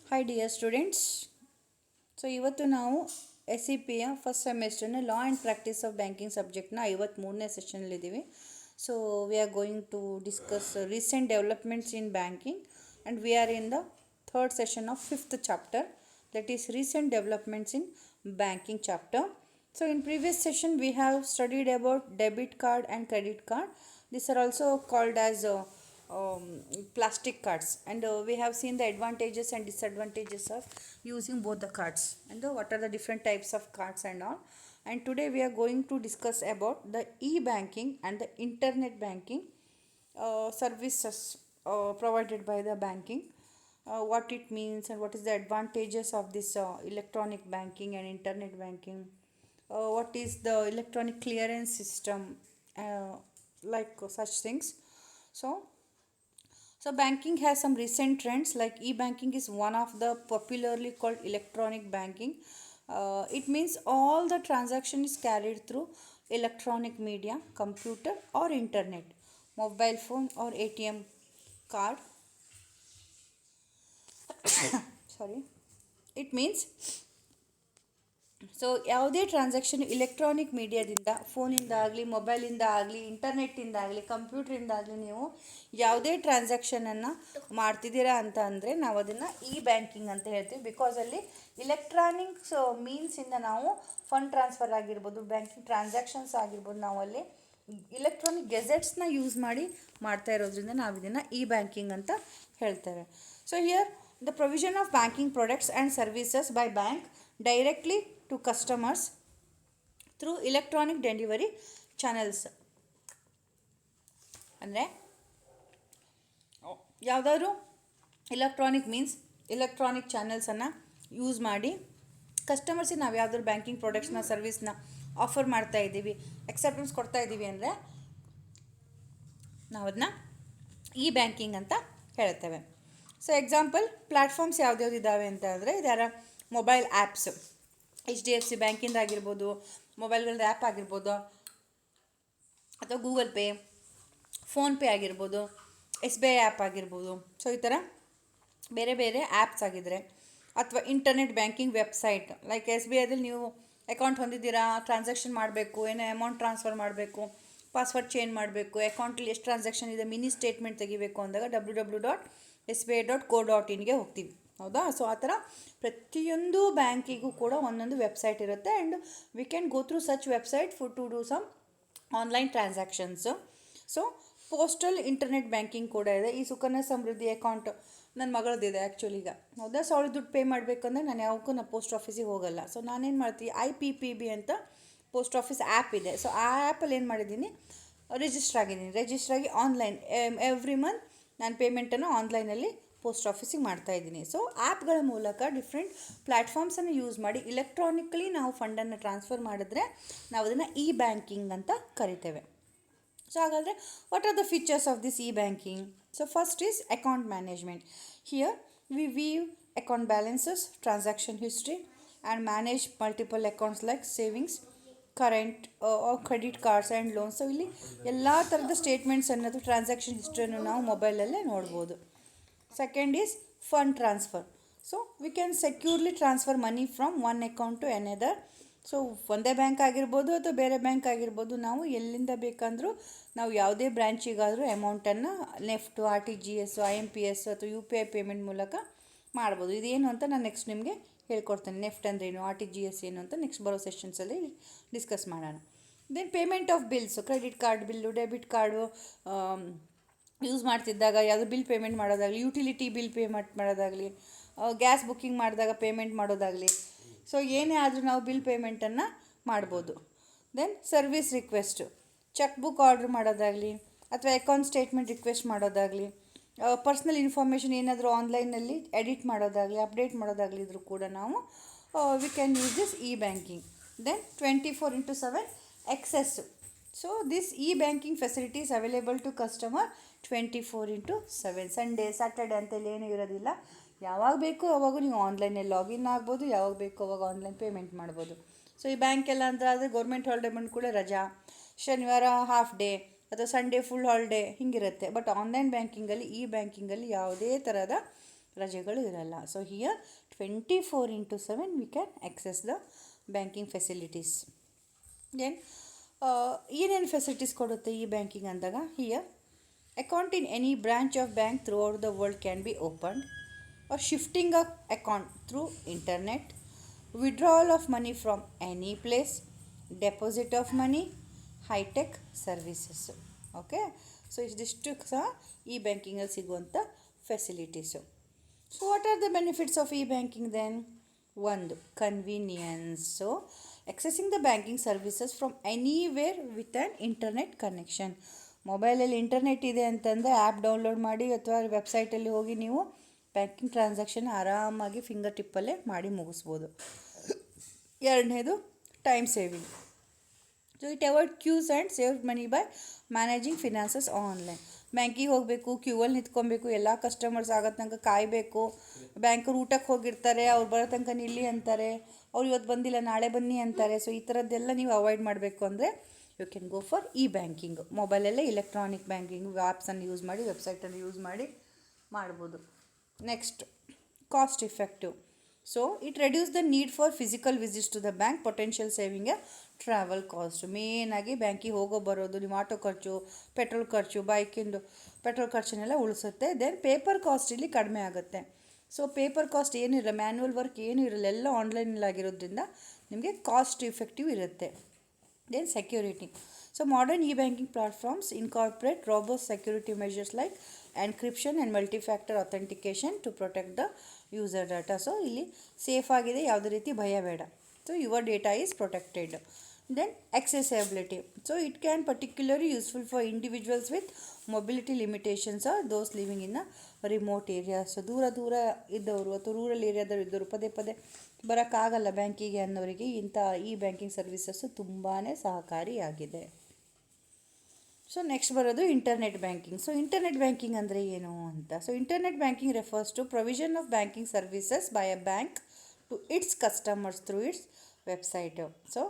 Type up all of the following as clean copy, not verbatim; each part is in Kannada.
Hi dear students. So ಇವತ್ತು ನಾವು SEPಯ ಫಸ್ಟ್ ಸೆಮಿಸ್ಟರ್ನ law and practice of banking ಸಬ್ಜೆಕ್ಟ್ನ 53ನೇ ಸೆಷನಲ್ಲಿದ್ದೀವಿ. So we are going to discuss recent developments in banking and we are in the third session of fifth chapter, that is recent developments in banking chapter. So in previous session we have studied about debit card and credit card. These are also called as um, plastic cards, and we have seen the advantages and disadvantages of using both the cards, and what are the different types of cards and all. And today we are going to discuss about the e-banking and the internet banking services provided by the banking, what it means and what is the advantages of this electronic banking and internet banking, what is the electronic clearance system, like such things. So banking has some recent trends, like e-banking is one of the popularly called electronic banking. It means all the transaction is carried through electronic media, computer or internet, mobile phone or ATM card. Sorry. It means, so ಯಾವುದೇ ಟ್ರಾನ್ಸಾಕ್ಷನ್ ಇಲೆಕ್ಟ್ರಾನಿಕ್ ಮೀಡಿಯಾದಿಂದ, ಫೋನಿಂದ ಆಗಲಿ, ಮೊಬೈಲಿಂದ ಆಗಲಿ, ಇಂಟರ್ನೆಟ್ಟಿಂದ ಆಗಲಿ, ಕಂಪ್ಯೂಟ್ರಿಂದ ನೀವು ಯಾವುದೇ ಟ್ರಾನ್ಸಾಕ್ಷನನ್ನು ಮಾಡ್ತಿದ್ದೀರಾ ಅಂತ ಅಂದರೆ ನಾವು ಅದನ್ನು ಇ ಬ್ಯಾಂಕಿಂಗ್ ಅಂತ ಹೇಳ್ತೀವಿ. ಬಿಕಾಸ್ ಅಲ್ಲಿ ಇಲೆಕ್ಟ್ರಾನಿಕ್ಸ್ ಮೀನ್ಸಿಂದ ನಾವು ಫಂಡ್ ಟ್ರಾನ್ಸ್ಫರ್ ಆಗಿರ್ಬೋದು, ಬ್ಯಾಂಕಿಂಗ್ ಟ್ರಾನ್ಸಾಕ್ಷನ್ಸ್ ಆಗಿರ್ಬೋದು, ನಾವು ಅಲ್ಲಿ ಇಲೆಕ್ಟ್ರಾನಿಕ್ ಗೆಜೆಟ್ಸ್ನ ಯೂಸ್ ಮಾಡಿ ಮಾಡ್ತಾ ಇರೋದ್ರಿಂದ ನಾವು ಇದನ್ನು ಇ ಬ್ಯಾಂಕಿಂಗ್ ಅಂತ ಹೇಳ್ತೇವೆ. So here the provision of banking products and services by bank directly to customers through electronic delivery channels. ಅಂದರೆ ಯಾವುದಾದ್ರು ಎಲೆಕ್ಟ್ರಾನಿಕ್ ಮೀನ್ಸ್ ಎಲೆಕ್ಟ್ರಾನಿಕ್ ಚಾನಲ್ಸನ್ನು ಯೂಸ್ ಮಾಡಿ ಕಸ್ಟಮರ್ಸಿಗೆ ನಾವು ಯಾವುದಾದ್ರು ಬ್ಯಾಂಕಿಂಗ್ ಪ್ರಾಡಕ್ಟ್ಸ್ನ ಸರ್ವಿಸ್ನ ಆಫರ್ ಮಾಡ್ತಾ ಇದ್ದೀವಿ, ಎಕ್ಸೆಪ್ಟೆನ್ಸ್ ಕೊಡ್ತಾ ಇದ್ದೀವಿ ಅಂದರೆ ನಾವು ಅದನ್ನ ಇ ಬ್ಯಾಂಕಿಂಗ್ ಅಂತ ಹೇಳ್ತೇವೆ. ಸೊ ಎಕ್ಸಾಂಪಲ್ ಪ್ಲ್ಯಾಟ್ಫಾರ್ಮ್ಸ್ ಯಾವ್ದ್ಯಾವ್ದು ಇದ್ದಾವೆ ಅಂತ ಅಂದರೆ, ಇದರ ಮೊಬೈಲ್ ಆ್ಯಪ್ಸ್, HDFC ಬ್ಯಾಂಕಿಂದ ಆಗಿರ್ಬೋದು, ಮೊಬೈಲ್ಗಳದ್ದು ಆ್ಯಪ್ ಆಗಿರ್ಬೋದು, ಅಥವಾ ಗೂಗಲ್ ಪೇ, ಫೋನ್ಪೇ ಆಗಿರ್ಬೋದು, SBI ಆ್ಯಪ್ ಆಗಿರ್ಬೋದು. ಸೊ ಈ ಥರ ಬೇರೆ ಬೇರೆ ಆ್ಯಪ್ಸ್ ಆಗಿದ್ರೆ, ಅಥವಾ ಇಂಟರ್ನೆಟ್ ಬ್ಯಾಂಕಿಂಗ್ ವೆಬ್ಸೈಟ್ ಲೈಕ್ SBIದಲ್ಲಿ ನೀವು ಅಕೌಂಟ್ ಹೊಂದಿದ್ದೀರಾ, ಟ್ರಾನ್ಸಾಕ್ಷನ್ ಮಾಡಬೇಕು, ಏನೋ ಅಮೌಂಟ್ ಟ್ರಾನ್ಸ್ಫರ್ ಮಾಡಬೇಕು, ಪಾಸ್ವರ್ಡ್ ಚೇಂಜ್ ಮಾಡಬೇಕು, ಅಕೌಂಟಲ್ಲಿ ಎಷ್ಟು ಟ್ರಾನ್ಸಾಕ್ಷನ್ ಇದೆ ಮಿನಿ ಸ್ಟೇಟ್ಮೆಂಟ್ ತೆಗಿಬೇಕು ಅಂದಾಗ www.sbi.co.inಗೆ ಹೋಗ್ತೀವಿ, ಹೌದಾ? ಸೊ ಆ ಥರ ಪ್ರತಿಯೊಂದು ಬ್ಯಾಂಕಿಗೂ ಕೂಡ ಒಂದೊಂದು ವೆಬ್ಸೈಟ್ ಇರುತ್ತೆ, and we can go through such website to do some online transactions. So postal internet banking ಕೂಡ ಇದೆ. ಈ ಸುಕನ್ಯಾ ಸಮೃದ್ಧಿ ಅಕೌಂಟ್ ನನ್ನ ಮಗಳದ್ದಿದೆ ಆ್ಯಕ್ಚುಲಿ ಈಗ, ಹೌದಾ? ಸೊ ಅವಳು ದುಡ್ಡು ಪೇ ಮಾಡಬೇಕಂದ್ರೆ ನಾನು ಯಾವಾಗೂ ಪೋಸ್ಟ್ ಆಫೀಸಿಗೆ ಹೋಗಲ್ಲ. ಸೊ ನಾನೇನು ಮಾಡ್ತೀನಿ, IPPB ಅಂತ ಪೋಸ್ಟ್ ಆಫೀಸ್ ಆ್ಯಪ್ ಇದೆ. ಸೊ ಆ ಆ್ಯಪಲ್ಲಿ ಏನು ಮಾಡಿದ್ದೀನಿ, ರಿಜಿಸ್ಟರ್ ಆಗಿ ಆನ್ಲೈನ್ ಎವ್ರಿ ಮಂತ್ ನಾನು ಪೇಮೆಂಟನ್ನು ಆನ್ಲೈನಲ್ಲಿ ಪೋಸ್ಟ್ ಆಫೀಸಿಗೆ ಮಾಡ್ತಾಯಿದ್ದೀನಿ. ಸೊ ಆ್ಯಪ್ಗಳ ಮೂಲಕ ಡಿಫ್ರೆಂಟ್ ಪ್ಲ್ಯಾಟ್ಫಾರ್ಮ್ಸನ್ನು ಯೂಸ್ ಮಾಡಿ ಇಲೆಕ್ಟ್ರಾನಿಕಲಿ ನಾವು ಫಂಡನ್ನು ಟ್ರಾನ್ಸ್ಫರ್ ಮಾಡಿದ್ರೆ ನಾವು ಅದನ್ನು ಇ ಬ್ಯಾಂಕಿಂಗ್ ಅಂತ ಕರಿತೇವೆ. ಸೊ ಹಾಗಾದರೆ what are the features of this e banking? So first is account management. Here V view account balances, transaction history and manage multiple accounts like savings, current credit cards and loans. So ಇಲ್ಲಿ ಎಲ್ಲ ಥರದ ಸ್ಟೇಟ್ಮೆಂಟ್ಸ್ ಅನ್ನೋದು ಟ್ರಾನ್ಸಾಕ್ಷನ್ ಹಿಸ್ಟ್ರಿಯನ್ನು ನಾವು ಮೊಬೈಲಲ್ಲೇ ನೋಡ್ಬೋದು. Second is fund transfer. So we can securely transfer money from one account to another. ಸೊ ಒಂದೇ ಬ್ಯಾಂಕ್ ಆಗಿರ್ಬೋದು ಅಥವಾ ಬೇರೆ ಬ್ಯಾಂಕ್ ಆಗಿರ್ಬೋದು, ನಾವು ಎಲ್ಲಿಂದ ಬೇಕಂದರೂ ನಾವು ಯಾವುದೇ ಬ್ರ್ಯಾಂಚಿಗಾದರೂ ಅಮೌಂಟನ್ನು ನೆಫ್ಟು, RTGS, IMPS ಅಥವಾ UPI ಪೇಮೆಂಟ್ ಮೂಲಕ ಮಾಡ್ಬೋದು. ಇದೇನು ಅಂತ ನಾನು ನೆಕ್ಸ್ಟ್ ನಿಮಗೆ ಹೇಳ್ಕೊಡ್ತೇನೆ. ನೆಫ್ಟ್ ಅಂದ್ರೇನು, RTGS ಏನು ಅಂತ ನೆಕ್ಸ್ಟ್ ಬರೋ ಸೆಷನ್ಸಲ್ಲಿ ಡಿಸ್ಕಸ್ ಮಾಡೋಣ. Then payment of bills, credit card bill, debit card use ಮಾಡ್ತಿದ್ದಾಗ ಯಾವುದೋ ಬಿಲ್ ಪೇಮೆಂಟ್ ಮಾಡೋದಾಗಲಿ, ಯುಟಿಲಿಟಿ ಬಿಲ್ ಪೇಮೆಂಟ್ ಮಾಡೋದಾಗಲಿ, ಗ್ಯಾಸ್ ಬುಕ್ಕಿಂಗ್ ಮಾಡಿದಾಗ ಪೇಮೆಂಟ್ ಮಾಡೋದಾಗಲಿ, ಸೊ ಏನೇ ಆದರೂ ನಾವು ಬಿಲ್ ಪೇಮೆಂಟನ್ನು ಮಾಡ್ಬೋದು. Then service request, cheque book order ಮಾಡೋದಾಗಲಿ ಅಥವಾ ಅಕೌಂಟ್ ಸ್ಟೇಟ್ಮೆಂಟ್ ರಿಕ್ವೆಸ್ಟ್ ಮಾಡೋದಾಗಲಿ, ಪರ್ಸ್ನಲ್ ಇನ್ಫಾರ್ಮೇಷನ್ ಏನಾದರೂ ಆನ್ಲೈನಲ್ಲಿ ಎಡಿಟ್ ಮಾಡೋದಾಗಲಿ, ಅಪ್ಡೇಟ್ ಮಾಡೋದಾಗಲಿ ಇದ್ರೂ ಕೂಡ ನಾವು we can use this e banking. Then 24/7 excess. So this e banking facilities available to customer 24/7. Sunday Saturday ಅಂತೇಳಿ ಏನೂ ಇರೋದಿಲ್ಲ. ಯಾವಾಗ ಬೇಕೋ ಅವಾಗ ನೀವು ಆನ್ಲೈನಲ್ಲಿ ಲಾಗಿನ್ ಆಗ್ಬೋದು, ಯಾವಾಗ ಬೇಕೋ ಅವಾಗ ಆನ್ಲೈನ್ ಪೇಮೆಂಟ್ ಮಾಡ್ಬೋದು. ಸೊ ಈ ಬ್ಯಾಂಕೆಲ್ಲ ಅಂದರೆ ಗೌರ್ಮೆಂಟ್ ಹಾಲಿಡೇ ಬಂದು ಕೂಡ ರಜಾ, ಶನಿವಾರ ಹಾಫ್ ಡೇ ಅಥವಾ ಸಂಡೇ ಫುಲ್ ಹಾಲಿಡೇ ಹಿಂಗಿರುತ್ತೆ. ಬಟ್ ಆನ್ಲೈನ್ ಬ್ಯಾಂಕಿಂಗಲ್ಲಿ, ಇ ಬ್ಯಾಂಕಿಂಗಲ್ಲಿ ಯಾವುದೇ ಥರದ ರಜೆಗಳು ಇರಲ್ಲ. So here 24/7 we can access the banking facilities. Then ಏನೇನು ಫೆಸಿಲಿಟೀಸ್ ಕೊಡುತ್ತೆ ಈ ಬ್ಯಾಂಕಿಂಗ್ ಅಂದಾಗ, here account in any branch of bank throughout the world can be opened, or shifting a account through internet, withdrawal of money from any place, deposit of money, high tech services. Okay, so ಇದಿಷ್ಟು ಸಹ ಇ ಬ್ಯಾಂಕಿಂಗಲ್ಲಿ ಸಿಗುವಂಥ facilities. So what are the benefits of e banking then? ಒಂದು, convenience, accessing the banking services from anywhere with an internet connection. ಮೊಬೈಲಲ್ಲಿ ಇಂಟರ್ನೆಟ್ ಇದೆ ಅಂತಂದರೆ ಆ್ಯಪ್ ಡೌನ್ಲೋಡ್ ಮಾಡಿ ಅಥವಾ ವೆಬ್ಸೈಟಲ್ಲಿ ಹೋಗಿ ನೀವು ಬ್ಯಾಂಕಿಂಗ್ ಟ್ರಾನ್ಸಾಕ್ಷನ್ ಆರಾಮಾಗಿ ಫಿಂಗರ್ ಟಿಪ್ಪಲ್ಲೇ ಮಾಡಿ ಮುಗಿಸ್ಬೋದು. ಎರಡನೇದು, time saving. So it avoid queues and save money by managing finances online. ಬ್ಯಾಂಕಿಗೆ ಹೋಗಬೇಕು, ಕ್ಯೂವಲ್ಲಿ ನಿಂತ್ಕೊಬೇಕು, ಎಲ್ಲ ಕಸ್ಟಮರ್ಸ್ ಆಗೋ ತನಕ ಕಾಯಬೇಕು, ಬ್ಯಾಂಕವ್ರು ಊಟಕ್ಕೆ ಹೋಗಿರ್ತಾರೆ, ಅವ್ರು ಬರೋ ತನಕ ನಿಲ್ಲಿ ಅಂತಾರೆ, ಅವ್ರು ಇವತ್ತು ಬಂದಿಲ್ಲ ನಾಳೆ ಬನ್ನಿ ಅಂತಾರೆ. ಸೊ ಈ ಥರದ್ದೆಲ್ಲ ನೀವು ಅವಾಯ್ಡ್ ಮಾಡಬೇಕು ಅಂದರೆ you can go for e banking. ಮೊಬೈಲಲ್ಲೇ ಇಲೆಕ್ಟ್ರಾನಿಕ್ ಬ್ಯಾಂಕಿಂಗ್ ಆ್ಯಪ್ಸನ್ನು ಯೂಸ್ ಮಾಡಿ, ವೆಬ್ಸೈಟನ್ನು ಯೂಸ್ ಮಾಡಿ ಮಾಡ್ಬೋದು. Next, cost effective. So it reduce the need for physical visits to the bank, potential saving a travel cost. ಮೇನಾಗಿ ಬ್ಯಾಂಕಿಗೆ ಹೋಗೋ ಬರೋದು, ನಿಮ್ಮ ಆಟೋ ಖರ್ಚು, ಪೆಟ್ರೋಲ್ ಖರ್ಚು, ಬೈಕಿಂದು ಪೆಟ್ರೋಲ್ ಖರ್ಚನ್ನೆಲ್ಲ ಉಳಿಸುತ್ತೆ. ದೆನ್ ಪೇಪರ್ ಕಾಸ್ಟ್ ಇಲ್ಲಿ ಕಡಿಮೆ ಆಗುತ್ತೆ. ಸೊ ಪೇಪರ್ ಕಾಸ್ಟ್ ಏನೂ ಇರಲ್ಲ, ಮ್ಯಾನ್ಯುವಲ್ ವರ್ಕ್ ಏನೂ ಇರಲ್ಲ, ಎಲ್ಲ ಆನ್ಲೈನಲ್ಲಾಗಿರೋದ್ರಿಂದ ನಿಮಗೆ ಕಾಸ್ಟ್ ಇಫೆಕ್ಟಿವ್ ಇರುತ್ತೆ. Then security. So modern e-banking platforms incorporate robust security measures like encryption and multi-factor authentication to protect the user data. So ಇಲ್ಲಿ ಸೇಫ್ ಆಗಿದೆ, ಯಾವುದೇ ರೀತಿ ಭಯ ಬೇಡ. So your data is protected. Then accessibility. So it can particularly useful for individuals with mobility limitations or those living in a remote area. So ದೂರ ಇದ್ದವರು ಅಥವಾ ರೂರಲ್ ಏರಿಯಾದವರು ಇದ್ದವರು ಪದೇ ಪದೇ ಬರೋಕ್ಕಾಗಲ್ಲ ಬ್ಯಾಂಕಿಗೆ ಅನ್ನೋರಿಗೆ ಇಂಥ ಈ ಬ್ಯಾಂಕಿಂಗ್ ಸರ್ವಿಸಸ್ಸು ತುಂಬಾ ಸಹಕಾರಿಯಾಗಿದೆ. ಸೊ ನೆಕ್ಸ್ಟ್ ಬರೋದು internet banking. So internet banking ಅಂದರೆ ಏನು ಅಂತ. So internet banking refers to provision of banking services by a bank to its customers through its website. So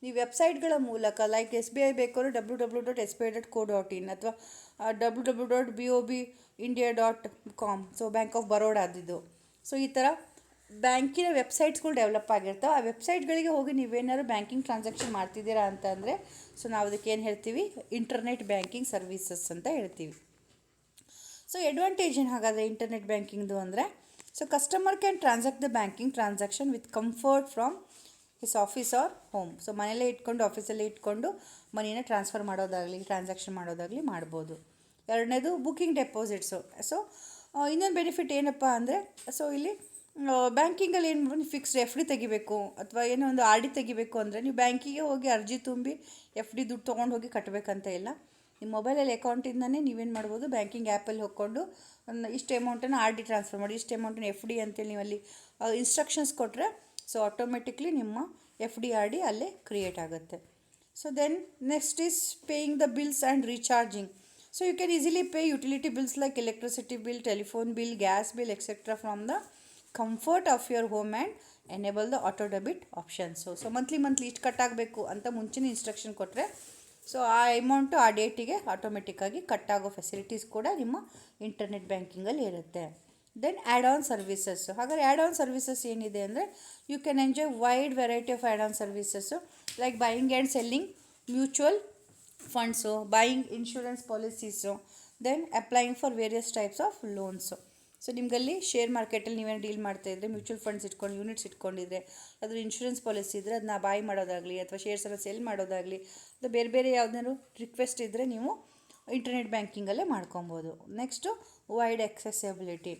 ಈ ವೆಬ್ಸೈಟ್ಗಳ ಮೂಲಕ ಲೈಕ್ SBI ಬೇಕಾದ್ರೂ www.sbi.co.in ಅಥವಾ www.bob.india.com. ಸೊ ಬ್ಯಾಂಕ್ ಆಫ್ ಬರೋಡಾದಿದ್ದು. ಸೊ ಈ ಥರ ಬ್ಯಾಂಕಿನ ವೆಬ್ಸೈಟ್ಸ್ಗಳು ಡೆವಲಪ್ ಆಗಿರ್ತವೆ. ಆ ವೆಬ್ಸೈಟ್ಗಳಿಗೆ ಹೋಗಿ ನೀವೇನಾದ್ರು ಬ್ಯಾಂಕಿಂಗ್ ಟ್ರಾನ್ಸಾಕ್ಷನ್ ಮಾಡ್ತಿದ್ದೀರಾ ಅಂತ ಅಂದರೆ ಸೊ ನಾವು ಅದಕ್ಕೆ ಏನು ಹೇಳ್ತೀವಿ, ಇಂಟರ್ನೆಟ್ ಬ್ಯಾಂಕಿಂಗ್ ಸರ್ವಿಸಸ್ ಅಂತ ಹೇಳ್ತೀವಿ. ಸೊ ಅಡ್ವಾಂಟೇಜ್ ಏನು ಹಾಗಾದರೆ ಇಂಟರ್ನೆಟ್ ಬ್ಯಾಂಕಿಂಗ್ದು ಅಂದರೆ, so customer can transact the banking transaction with comfort from his office or home. So ಮನೆಯಲ್ಲೇ ಇಟ್ಕೊಂಡು, ಆಫೀಸಲ್ಲೇ ಇಟ್ಕೊಂಡು ಮನಿನ ಟ್ರಾನ್ಸ್ಫರ್ ಮಾಡೋದಾಗಲಿ, ಟ್ರಾನ್ಸಾಕ್ಷನ್ ಮಾಡೋದಾಗಲಿ ಮಾಡ್ಬೋದು. ಎರಡನೇದು, ಬುಕ್ಕಿಂಗ್ ಡೆಪಾಸಿಟ್ಸು. ಸೊ ಇನ್ನೊಂದು ಬೆನಿಫಿಟ್ ಏನಪ್ಪ ಅಂದರೆ, ಸೊ ಇಲ್ಲಿ ಬ್ಯಾಂಕಿಂಗಲ್ಲಿ ಏನು ಮಾಡ್ಬೋದು, ಫಿಕ್ಸ್ಡ್ FD ತೆಗಿಬೇಕು ಅಥವಾ ಏನೋ ಒಂದು RD ತೆಗಿಬೇಕು ಅಂದರೆ ನೀವು ಬ್ಯಾಂಕಿಗೆ ಹೋಗಿ ಅರ್ಜಿ ತುಂಬಿ FD ದುಡ್ಡು ತೊಗೊಂಡು ಹೋಗಿ ಕಟ್ಟಬೇಕಂತ ಇಲ್ಲ. ನಿಮ್ಮ ಮೊಬೈಲಲ್ಲಿ ಅಕೌಂಟಿಂದನೇ ನೀವೇನು ಮಾಡ್ಬೋದು, ಬ್ಯಾಂಕಿಂಗ್ ಆ್ಯಪಲ್ಲಿ ಹೋಗ್ಕೊಂಡು ಇಷ್ಟು ಅಮೌಂಟನ್ನು RD ಟ್ರಾನ್ಸ್ಫರ್ ಮಾಡಿ, ಇಷ್ಟು ಅಮೌಂಟನ್ನು FD ಅಂತೇಳಿ ನೀವು ಅಲ್ಲಿ ಇನ್ಸ್ಟ್ರಕ್ಷನ್ಸ್ ಕೊಟ್ಟರೆ ಸೊ ಆಟೋಮೆಟಿಕ್ಲಿ ನಿಮ್ಮ FD RD ಅಲ್ಲೇ ಕ್ರಿಯೇಟ್ ಆಗುತ್ತೆ. So then next is paying the bills and recharging. So you can easily pay utility bills like electricity bill, telephone bill, gas bill etcetera from the comfort of your home and enable the auto debit options. So monthly ಇಷ್ಟು ಕಟ್ಟಾಗಬೇಕು ಅಂತ ಮುಂಚಿನ ಇನ್ಸ್ಟ್ರಕ್ಷನ್ ಕೊಟ್ಟರೆ ಸೊ ಆ ಅಮೌಂಟು ಆ ಡೇಟಿಗೆ ಆಟೋಮೆಟಿಕ್ಕಾಗಿ ಕಟ್ಟಾಗೋ ಫೆಸಿಲಿಟೀಸ್ ಕೂಡ ನಿಮ್ಮ ಇಂಟರ್ನೆಟ್ ಬ್ಯಾಂಕಿಂಗಲ್ಲಿ ಇರುತ್ತೆ. Then add on services. ಹಾಗಾದರೆ ಆ್ಯಡ್ ಆನ್ ಸರ್ವಿಸಸ್ ಏನಿದೆ ಅಂದರೆ, you can enjoy wide variety of add on services like buying and selling mutual funds, buying insurance policies, then applying for various types of loans. So ನಿಮಗಲ್ಲಿ ಶೇರ್ ಮಾರ್ಕೆಟಲ್ಲಿ ನೀವೇನು ಡೀಲ್ ಮಾಡ್ತಾಯಿದ್ರೆ, ಮ್ಯೂಚುವಲ್ ಫಂಡ್ಸ್ ಇಟ್ಕೊಂಡು ಯೂನಿಟ್ಸ್ ಇಟ್ಕೊಂಡಿದ್ರೆ, ಅದ್ರ ಇನ್ಶೂರೆನ್ಸ್ ಪಾಲಿಸಿ ಇದ್ದರೆ ಅದನ್ನ ಬಾಯ್ ಮಾಡೋದಾಗಲಿ ಅಥವಾ ಶೇರ್ಸನ್ನು ಸೆಲ್ ಮಾಡೋದಾಗಲಿ ಅಥವಾ ಬೇರೆ ಯಾವುದಾದ್ರು ರಿಕ್ವೆಸ್ಟ್ ಇದ್ದರೆ ನೀವು ಇಂಟರ್ನೆಟ್ ಬ್ಯಾಂಕಿಂಗಲ್ಲೇ ಮಾಡ್ಕೊಬೋದು. Next, wide accessibility.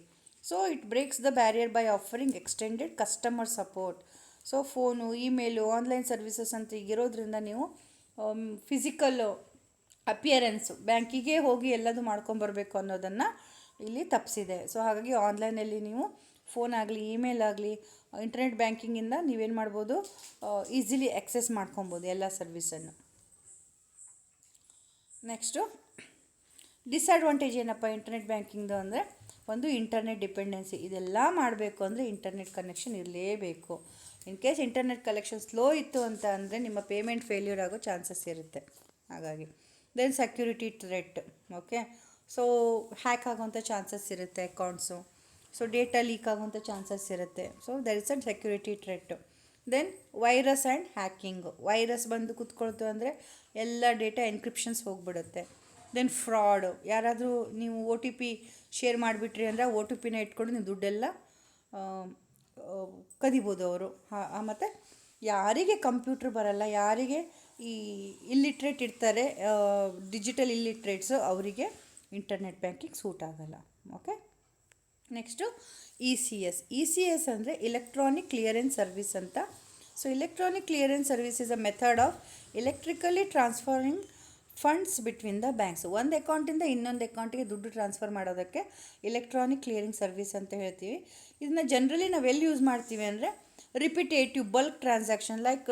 So it breaks the barrier by offering extended customer support. So phone, email, online services ಅಂತ ಈಗಿರೋದ್ರಿಂದ ನೀವು ಫಿಸಿಕಲ್ ಅಪಿಯರೆನ್ಸು ಬ್ಯಾಂಕಿಗೆ ಹೋಗಿ ಎಲ್ಲದು ಮಾಡ್ಕೊಂಬರ್ಬೇಕು ಅನ್ನೋದನ್ನು ಇಲ್ಲಿ ತಪ್ಪಿಸಿದೆ. ಸೊ ಹಾಗಾಗಿ ಆನ್ಲೈನಲ್ಲಿ ನೀವು ಫೋನ್ ಆಗಲಿ, ಇಮೇಲ್ ಆಗಲಿ, ಇಂಟರ್ನೆಟ್ ಬ್ಯಾಂಕಿಂಗಿಂದ ನೀವೇನು ಮಾಡ್ಬೋದು, ಈಸಿಲಿ ಆಕ್ಸೆಸ್ ಮಾಡ್ಕೊಬೋದು ಎಲ್ಲ ಸರ್ವಿಸನ್ನು. ನೆಕ್ಸ್ಟು ಡಿಸ್ಅಡ್ವಾಂಟೇಜ್ ಏನಪ್ಪ ಇಂಟರ್ನೆಟ್ ಬ್ಯಾಂಕಿಂಗ್ದು ಅಂದರೆ, ಒಂದು ಇಂಟರ್ನೆಟ್ ಡಿಪೆಂಡೆನ್ಸಿ. ಇದೆಲ್ಲ ಮಾಡಬೇಕು ಅಂದರೆ ಇಂಟರ್ನೆಟ್ ಕನೆಕ್ಷನ್ ಇರಲೇಬೇಕು. In case internet connection slow ಇತ್ತು ಅಂತ ಅಂದರೆ ನಿಮ್ಮ ಪೇಮೆಂಟ್ ಫೇಲ್ಯೂರ್ ಆಗೋ ಚಾನ್ಸಸ್ ಇರುತ್ತೆ. ಹಾಗಾಗಿ then security threat. Okay, so hack ಆಗೋಂಥ ಚಾನ್ಸಸ್ ಇರುತ್ತೆ ಅಕೌಂಟ್ಸು. ಸೊ ಡೇಟಾ ಲೀಕ್ ಆಗುವಂಥ ಚಾನ್ಸಸ್ ಇರುತ್ತೆ. So there is a security threat. Then virus and hacking. Virus ಬಂದು ಕೂತ್ಕೊಳ್ತು ಅಂದರೆ ಎಲ್ಲ ಡೇಟಾ ಎನ್ಕ್ರಿಪ್ಷನ್ಸ್ ಹೋಗಿಬಿಡುತ್ತೆ. Then fraud. ಯಾರಾದರೂ ನೀವು ಒ ಟಿ ಪಿ ಶೇರ್ ಮಾಡಿಬಿಟ್ರಿ ಅಂದರೆ ಒ ಟಿ ಪಿನ ಇಟ್ಕೊಂಡು ನೀವು ದುಡ್ಡೆಲ್ಲ ಕದಿಬೋದು ಅವರು. ಮತ್ತು ಯಾರಿಗೆ ಕಂಪ್ಯೂಟ್ರ್ ಬರಲ್ಲ, ಯಾರಿಗೆ ಈ ಇಲ್ಲಿಟ್ರೇಟ್ ಇರ್ತಾರೆ, ಡಿಜಿಟಲ್ ಇಲ್ಲಿಟ್ರೇಟ್ಸು, ಅವರಿಗೆ ಇಂಟರ್ನೆಟ್ ಬ್ಯಾಂಕಿಂಗ್ ಸೂಟ್ ಆಗಲ್ಲ. Okay, next E C S ಅಂದರೆ ಎಲೆಕ್ಟ್ರಾನಿಕ್ ಕ್ಲಿಯರೆನ್ಸ್ ಸರ್ವಿಸ್ ಅಂತ. So electronic clearance service is a method of electrically transferring funds between the banks. ಒಂದು ಅಕೌಂಟಿಂದ ಇನ್ನೊಂದು ಅಕೌಂಟಿಗೆ ದುಡ್ಡು ಟ್ರಾನ್ಸ್ಫರ್ ಮಾಡೋದಕ್ಕೆ ಎಲೆಕ್ಟ್ರಾನಿಕ್ ಕ್ಲಿಯರಿಂಗ್ ಸರ್ವಿಸ್ ಅಂತ ಹೇಳ್ತೀವಿ. ಇದನ್ನು ಜನರಲಿ ನಾವು ಎಲ್ಲಿ ಯೂಸ್ ಮಾಡ್ತೀವಿ ಅಂದರೆ ರಿಪಿಟೇಟಿವ್ ಬಲ್ಕ್ ಟ್ರಾನ್ಸಾಕ್ಷನ್. ಲೈಕ್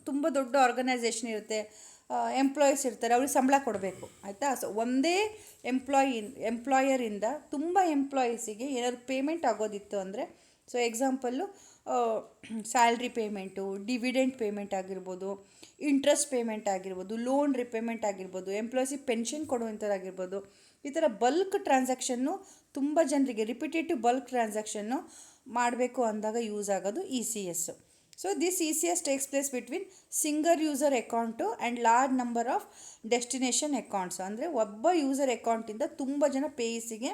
ತುಂಬ ದೊಡ್ಡ ಆರ್ಗನೈಸೇಷನ್ ಇರುತ್ತೆ, ಎಂಪ್ಲಾಯೀಸ್ ಇರ್ತಾರೆ, ಅವ್ರಿಗೆ ಸಂಬಳ ಕೊಡಬೇಕು, ಆಯಿತಾ. ಸೊ ಒಂದೇ ಎಂಪ್ಲಾಯರಿಂದ ತುಂಬ ಎಂಪ್ಲಾಯೀಸಿಗೆ ಏನಾದ್ರು ಪೇಮೆಂಟ್ ಆಗೋದಿತ್ತು ಅಂದರೆ, so example salary payment, dividend payment ಆಗಿರ್ಬೋದು, ಇಂಟ್ರೆಸ್ಟ್ ಪೇಮೆಂಟ್ ಆಗಿರ್ಬೋದು, ಲೋನ್ ರಿಪೇಮೆಂಟ್ ಆಗಿರ್ಬೋದು, ಎಂಪ್ಲಾಯೀಸಿಗೆ ಪೆನ್ಷನ್ ಕೊಡುವಂಥದ್ದಾಗಿರ್ಬೋದು. ಈ ಥರ ಬಲ್ಕ್ ಟ್ರಾನ್ಸಾಕ್ಷನ್ನು ತುಂಬ ಜನರಿಗೆ ರಿಪಿಟೇಟಿವ್ ಬಲ್ಕ್ ಟ್ರಾನ್ಸಾಕ್ಷನ್ನು ಮಾಡಬೇಕು ಅಂದಾಗ ಯೂಸ್ ಆಗೋದು E C S. So this E C S takes place between single user account and large number of destination accounts. ಅಂದರೆ ಒಬ್ಬ ಯೂಸರ್ ಅಕೌಂಟಿಂದ ತುಂಬ ಜನ ಪೇಯಿಸಿಗೆ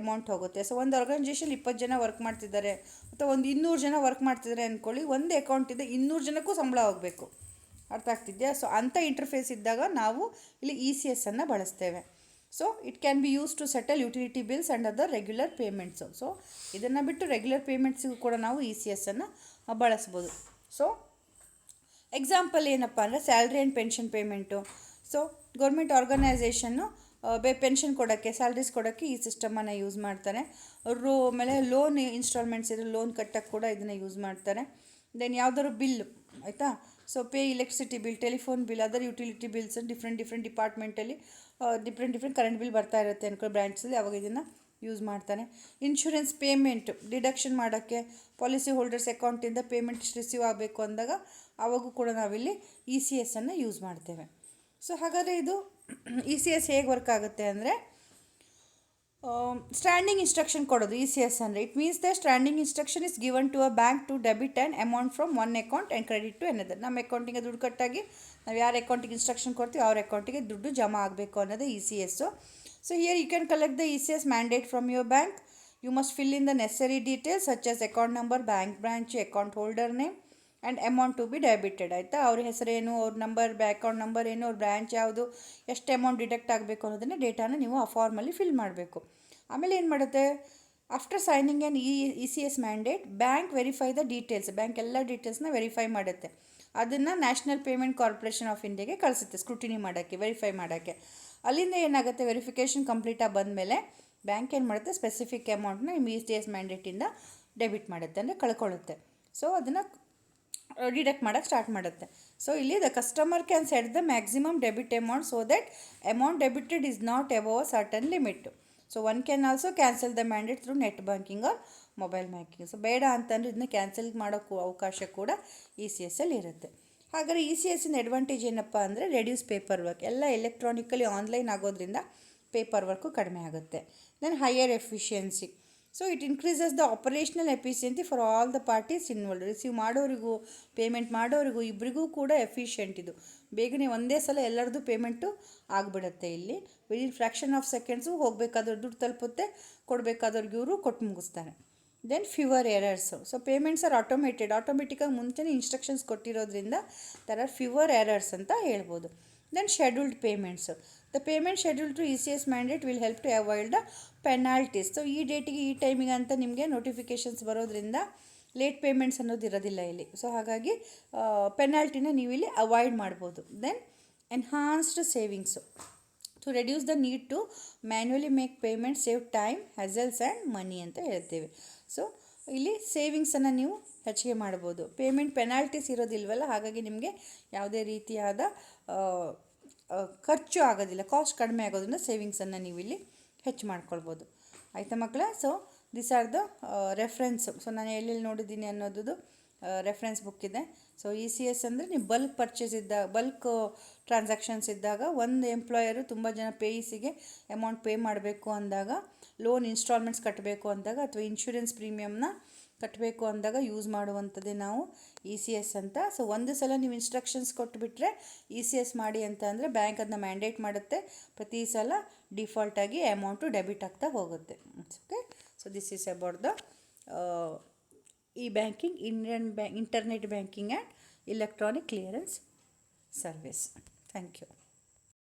ಅಮೌಂಟ್ ಹೋಗುತ್ತೆ. ಸೊ ಒಂದು ಆರ್ಗನೈಸೇಷನ್ 20 ಜನ ವರ್ಕ್ ಮಾಡ್ತಿದ್ದಾರೆ ಅಥವಾ ಒಂದು 200 ಜನ ವರ್ಕ್ ಮಾಡ್ತಿದ್ದಾರೆ ಅಂದ್ಕೊಳ್ಳಿ, ಒಂದು ಅಕೌಂಟಿಂದ 200 ಜನಕ್ಕೂ ಸಂಬಳ ಹೋಗಬೇಕು. ಅರ್ಥ ಆಗ್ತಿದೆಯಾ? ಸೊ ಅಂಥ ಇಂಟರ್ಫೇಸ್ ಇದ್ದಾಗ ನಾವು ಇಲ್ಲಿ ಇ ಸಿ ಎಸ್ಸನ್ನು ಬಳಸ್ತೇವೆ. So it can be use to settle utility bills and other regular payments. So ಇದನ್ನು ಬಿಟ್ಟು ರೆಗ್ಯುಲರ್ ಪೇಮೆಂಟ್ಸಿಗೂ ಕೂಡ ನಾವು ಇ ಸಿ ಎಸ್ಸನ್ನು ಬಳಸ್ಬೋದು. ಸೊ ಎಕ್ಸಾಂಪಲ್ ಏನಪ್ಪ ಅಂದರೆ salary and pension payment. So government organisation pension ಕೊಡೋಕ್ಕೆ, ಸ್ಯಾಲ್ರೀಸ್ ಕೊಡೋಕ್ಕೆ ಈ ಸಿಸ್ಟಮನ್ನು ಯೂಸ್ ಮಾಡ್ತಾರೆ. ಆಮೇಲೆ ಲೋನ್ ಇನ್ಸ್ಟಾಲ್ಮೆಂಟ್ಸ್ ಇರೋ ಲೋನ್ ಕಟ್ಟೋಕ್ಕೆ ಕೂಡ ಇದನ್ನು ಯೂಸ್ ಮಾಡ್ತಾರೆ. ದೆನ್ ಯಾವುದಾದ್ರು ಬಿಲ್, ಆಯಿತಾ. So pay electricity bill, telephone bill, other utility bills, different ಡಿಪಾರ್ಟ್ಮೆಂಟಲ್ಲಿ ಡಿಫ್ರೆಂಟ್ ಕರೆಂಟ್ ಬಿಲ್ ಬರ್ತಾ ಇರುತ್ತೆ ಅನ್ಕೊಳ್ಳಿ ಬ್ರಾಂಚಲ್ಲಿ, ಅವಾಗ ಇದನ್ನು ಯೂಸ್ ಮಾಡ್ತಾನೆ. ಇನ್ಶೂರೆನ್ಸ್ ಪೇಮೆಂಟ್ ಡಿಡಕ್ಷನ್ ಮಾಡೋಕ್ಕೆ, ಪಾಲಿಸಿ ಹೋಲ್ಡರ್ಸ್ ಅಕೌಂಟಿಂದ ಪೇಮೆಂಟ್ ರಿಸೀವ್ ಆಗಬೇಕು ಅಂದಾಗ ಆವಾಗೂ ಕೂಡ ನಾವಿಲ್ಲಿ ಇ ಸಿ ಎಸ್ಸನ್ನು ಯೂಸ್ ಮಾಡ್ತೇವೆ. ಸೊ ಹಾಗಾದರೆ ಇದು ಇ ಸಿ ಎಸ್ ಹೇಗೆ ವರ್ಕ್ ಆಗುತ್ತೆ ಅಂದರೆ, ಸ್ಟ್ಯಾಂಡಿಂಗ್ ಇನ್ಸ್ಟ್ರಕ್ಷನ್ ಕೊಡೋದು ಇ ಸಿ ಎಸ್ ಅಂದರೆ. It means the standing instruction is given to a bank to debit and amount from one account and credit to another. ನಮ್ಮ ಅಕೌಂಟಿಗೆ ದುಡ್ಡು ಕಟ್ಟಾಗಿ ನಾವು ಯಾರ ಅಕೌಂಟಿಗೆ ಇನ್ಸ್ಟ್ರಕ್ಷನ್ ಕೊಡ್ತೀವಿ ಅವ್ರ ಅಕೌಂಟಿಗೆ ದುಡ್ಡು ಜಮಾ ಆಗಬೇಕು ಅನ್ನೋದು E C S. So here you can collect the E C S mandate from your bank. You must fill in the necessary details such as account number, bank branch, account holder name and amount to be debited, ಆಯಿತಾ. ಅವ್ರ ಹೆಸರೇನು, ಅವ್ರ ನಂಬರ್, ಅಕೌಂಟ್ ನಂಬರ್ ಏನು, ಅವ್ರ ಬ್ರಾಂಚ್ ಯಾವುದು, ಎಷ್ಟು ಅಮೌಂಟ್ ಡಿಡಕ್ಟ್ ಆಗಬೇಕು ಅನ್ನೋದನ್ನು ಡೇಟಾನ ನೀವು ಆ ಫಾರ್ಮಲ್ಲಿ ಫಿಲ್ ಮಾಡಬೇಕು. ಆಮೇಲೆ ಏನು ಮಾಡುತ್ತೆ, after signing an E C S mandate, bank verify the details. Bank ಎಲ್ಲ ಡೀಟೇಲ್ಸ್ನ ವೆರಿಫೈ ಮಾಡುತ್ತೆ. ಅದನ್ನು ನ್ಯಾಷನಲ್ ಪೇಮೆಂಟ್ ಕಾರ್ಪೊರೇಷನ್ ಆಫ್ ಇಂಡಿಯಾಗೆ ಕಳಿಸುತ್ತೆ ಸ್ಕ್ರೂಟಿನಿ ಮಾಡೋಕ್ಕೆ, ವೆರಿಫೈ ಮಾಡೋಕ್ಕೆ. ಅಲ್ಲಿಂದ ಏನಾಗುತ್ತೆ, ವೆರಿಫಿಕೇಷನ್ ಕಂಪ್ಲೀಟಾಗಿ ಬಂದಮೇಲೆ ಬ್ಯಾಂಕ್ ಏನು ಮಾಡುತ್ತೆ, ಸ್ಪೆಸಿಫಿಕ್ ಅಮೌಂಟ್ನ ಇ ಸಿ ಎಸ್ ಮ್ಯಾಂಡೇಟಿಂದ ಡೆಬಿಟ್ ಮಾಡುತ್ತೆ, ಅಂದರೆ ಕಳ್ಕೊಳ್ಳುತ್ತೆ. ಸೊ ಅದನ್ನು ಡಿಡಕ್ಟ್ ಮಾಡೋಕ್ಕೆ ಸ್ಟಾರ್ಟ್ ಮಾಡುತ್ತೆ. ಸೊ ಇಲ್ಲಿ the customer can set the maximum debit amount so that amount debited is not above a certain limit. So one can also cancel the mandate through net banking or mobile banking. So ಬೇಡ ಅಂತಂದರೆ ಇದನ್ನ ಕ್ಯಾನ್ಸಲ್ ಮಾಡೋಕ್ಕೂ ಅವಕಾಶ ಕೂಡ ಇ ಸಿ ಎಸ್ಸಲ್ಲಿ ಇರುತ್ತೆ. ಹಾಗಾದರೆ ಇ ಸಿ ಎಸ್ಸಿನ ಅಡ್ವಾಂಟೇಜ್ ಏನಪ್ಪ ಅಂದರೆ ರೆಡ್ಯೂಸ್ ಪೇಪರ್ ವರ್ಕ್. ಎಲ್ಲ ಎಲೆಕ್ಟ್ರಾನಿಕಲಿ ಆನ್ಲೈನ್ ಆಗೋದ್ರಿಂದ ಪೇಪರ್ ವರ್ಕು ಕಡಿಮೆ ಆಗುತ್ತೆ. Then higher efficiency. So it increases the operational efficiency for all the parties involved. Receive ಮಾಡೋರಿಗೂ ಪೇಮೆಂಟ್ ಮಾಡೋರಿಗೂ ಇಬ್ಬರಿಗೂ ಕೂಡ ಎಫಿಷಿಯೆಂಟ್ ಇದು. ಬೇಗನೆ ಒಂದೇ ಸಲ ಎಲ್ಲರದ್ದು ಪೇಮೆಂಟು ಆಗಿಬಿಡುತ್ತೆ. ಇಲ್ಲಿ ವಿದಿನ್ ಫ್ರ್ಯಾಕ್ಷನ್ ಆಫ್ ಸೆಕೆಂಡ್ಸು ಹೋಗಬೇಕಾದ್ರೆ ದುಡ್ಡು ತಲುಪುತ್ತೆ, ಕೊಡಬೇಕಾದವ್ರಿಗೆ ಇವರು ಕೊಟ್ಟು ಮುಗಿಸ್ತಾರೆ. Then fewer errors. So payments are ಆಟೋಮೆಟಿಕಾಗಿ ಮುಂಚೆನೇ ಇನ್ಸ್ಟ್ರಕ್ಷನ್ಸ್ ಕೊಟ್ಟಿರೋದ್ರಿಂದ ದರ್ ಆರ್ ಫ್ಯೂವರ್ ಎರರ್ಸ್ ಅಂತ ಹೇಳ್ಬೋದು. Then scheduled payments. The payment schedule to E C S mandate will help to avoid the penalties. So ಈ ಡೇಟಿಗೆ ಈ ಟೈಮಿಗೆ ಅಂತ ನಿಮಗೆ ನೋಟಿಫಿಕೇಷನ್ಸ್ ಬರೋದ್ರಿಂದ ಲೇಟ್ ಪೇಮೆಂಟ್ಸ್ ಅನ್ನೋದು ಇರೋದಿಲ್ಲ ಇಲ್ಲಿ. ಸೊ ಹಾಗಾಗಿ ಪೆನಾಲ್ಟಿನ ನೀವು ಇಲ್ಲಿ ಅವಾಯ್ಡ್ ಮಾಡ್ಬೋದು. Then enhanced savings. To reduce the need to manually make payment, save time, hassles and money ಅಂತ ಹೇಳ್ತೇವೆ. ಸೊ ಇಲ್ಲಿ ಸೇವಿಂಗ್ಸನ್ನು ನೀವು ಹೆಚ್ಚಿಗೆ ಮಾಡ್ಬೋದು. ಪೇಮೆಂಟ್ ಪೆನಾಲ್ಟೀಸ್ ಇರೋದಿಲ್ವಲ್ಲ, ಹಾಗಾಗಿ ನಿಮಗೆ ಯಾವುದೇ ರೀತಿಯಾದ ಖರ್ಚು ಆಗೋದಿಲ್ಲ, ಕಾಸ್ಟ್ ಕಡಿಮೆ ಆಗೋದ್ರಿಂದ ಸೇವಿಂಗ್ಸನ್ನು ನೀವು ಇಲ್ಲಿ ಹೆಚ್ಚು ಮಾಡ್ಕೊಳ್ಬೋದು. ಆಯಿತಾ ಮಕ್ಕಳೇ? So this are the reference. So ನಾನು ಎಲ್ಲೆಲ್ಲಿ ನೋಡಿದ್ದೀನಿ ಅನ್ನೋದು ರೆಫರೆನ್ಸ್ ಬುಕ್ ಇದೆ. ಸೊ ಇ ಸಿ ಎಸ್ ಅಂದರೆ ನೀವು ಬಲ್ಕ್ ಪರ್ಚೇಸ್ ಇದ್ದಾಗ, ಬಲ್ಕ್ ಟ್ರಾನ್ಸಾಕ್ಷನ್ಸ್ ಇದ್ದಾಗ, ಒಂದು ಎಂಪ್ಲಾಯರು ತುಂಬ ಜನ ಪೇಯಿಸಿಗೆ ಅಮೌಂಟ್ ಪೇ ಮಾಡಬೇಕು ಅಂದಾಗ, ಲೋನ್ ಇನ್ಸ್ಟಾಲ್ಮೆಂಟ್ಸ್ ಕಟ್ಟಬೇಕು ಅಂದಾಗ, ಅಥವಾ ಇನ್ಶೂರೆನ್ಸ್ ಪ್ರೀಮಿಯಮ್ನ ಕಟ್ಟಬೇಕು ಅಂದಾಗ ಯೂಸ್ ಮಾಡುವಂಥದ್ದೇ ನಾವು ಇ ಸಿ ಎಸ್ ಅಂತ. ಸೊ ಒಂದು ಸಲ ನೀವು ಇನ್ಸ್ಟ್ರಕ್ಷನ್ಸ್ ಕೊಟ್ಟುಬಿಟ್ರೆ ಇ ಸಿ ಎಸ್ ಮಾಡಿ ಅಂತ ಅಂದರೆ ಬ್ಯಾಂಕ್ ಅದನ್ನ ಮ್ಯಾಂಡೇಟ್ ಮಾಡುತ್ತೆ. ಪ್ರತಿ ಸಲ ಡಿಫಾಲ್ಟಾಗಿ ಅಮೌಂಟು ಡೆಬಿಟ್ ಆಗ್ತಾ ಹೋಗುತ್ತೆ. Okay, so this is about the e-banking, internet banking and electronic clearance service. Thank you.